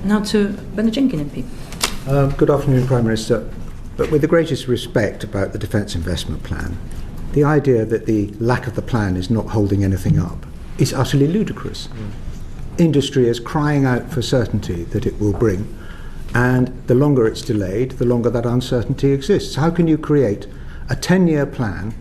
Now to Bernard Jenkins MP. Good afternoon, Prime Minister. But with the greatest respect about the Defence Investment Plan, the idea that the lack of the plan is not holding anything up is utterly ludicrous. Industry is crying out for certainty that it will bring, and the longer it's delayed, the longer that uncertainty exists. How can you create a 10-year plan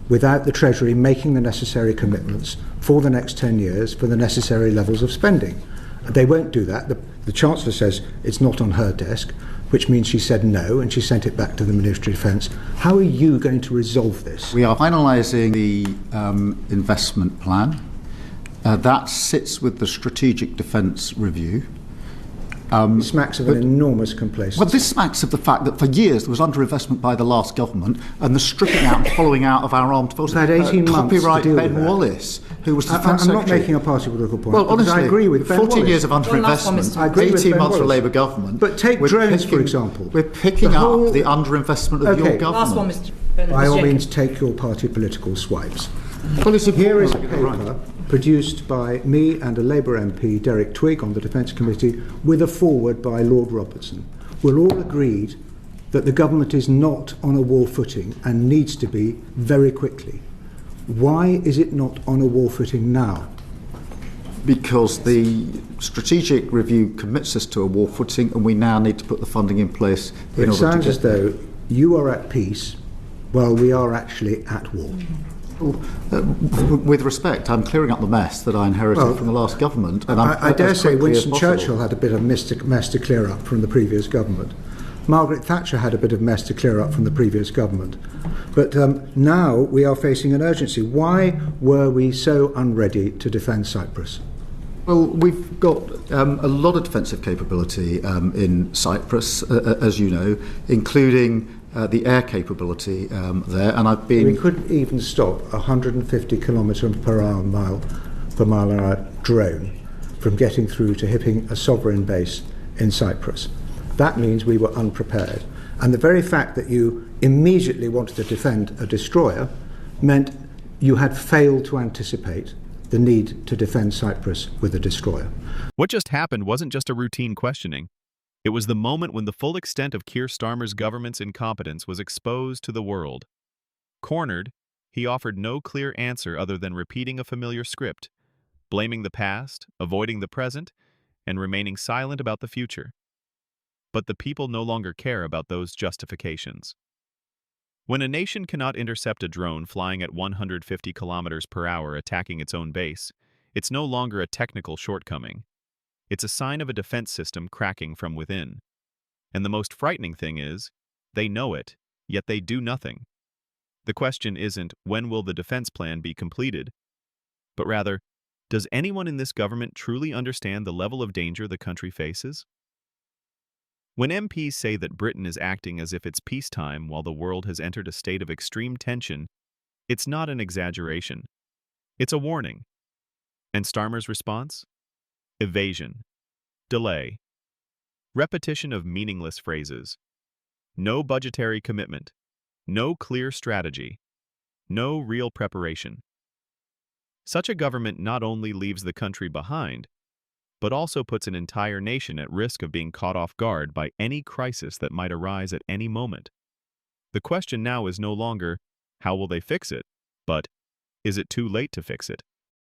without the Treasury making the necessary commitments for the next 10 years for the necessary levels of spending? They won't do that. The Chancellor says it's not on her desk, which means she said no, and she sent it back to the Ministry of Defence. How are you going to resolve this? We are finalising the investment plan. That sits with the Strategic Defence Review. It smacks of an enormous complacency. Well, this smacks of the fact that for years there was underinvestment by the last government and the stripping out and following out of our armed forces. We've had 18 months Copyright to deal Ben with that. Wallace, who was the I'm Defence not Secretary. making a party political point. Well, honestly, I agree with Ben 14 Wallace. years of underinvestment, I agree with 18 Ben months for Wallace. Labour government. But take drones, for example. We're picking up the underinvestment of your government. Last one, Mr. Bernard By all Jenkins. means, take your party political swipes. Well, it's Here is a important. paper produced by me and a Labour MP, Derek Twigg, on the Defence Committee, with a foreword by Lord Robertson. We're all agreed that the government is not on a war footing and needs to be very quickly. Why is it not on a war footing now? Because the strategic review commits us to a war footing and we now need to put the funding in place in It order sounds to as get though you are at peace while we are actually at war. With respect, I'm clearing up the mess that I inherited from the last government. And I dare as say quickly as Winston possible. Churchill had a bit of mess to clear up from the previous government. Margaret Thatcher had a bit of mess to clear up from the previous government. But now we are facing an urgency. Why were we so unready to defend Cyprus? Well, we've got a lot of defensive capability in Cyprus, as you know, including the air capability there. And I've been... We couldn't even stop a 150 kilometre per mile an hour drone from getting through to hitting a sovereign base in Cyprus. That means we were unprepared. And the very fact that you immediately wanted to defend a destroyer meant you had failed to anticipate the need to defend Cyprus with a destroyer. What just happened wasn't just a routine questioning. It was the moment when the full extent of Keir Starmer's government's incompetence was exposed to the world. Cornered, he offered no clear answer other than repeating a familiar script, blaming the past, avoiding the present, and remaining silent about the future. But the people no longer care about those justifications. When a nation cannot intercept a drone flying at 150 kilometers per hour attacking its own base, it's no longer a technical shortcoming. It's a sign of a defense system cracking from within. And the most frightening thing is, they know it, yet they do nothing. The question isn't, when will the defense plan be completed? But rather, does anyone in this government truly understand the level of danger the country faces? When MPs say that Britain is acting as if it's peacetime while the world has entered a state of extreme tension, it's not an exaggeration. It's a warning. And Starmer's response? Evasion. Delay. Repetition of meaningless phrases. No budgetary commitment. No clear strategy. No real preparation. Such a government not only leaves the country behind, but also puts an entire nation at risk of being caught off guard by any crisis that might arise at any moment. The question now is no longer, how will they fix it, but is it too late to fix it?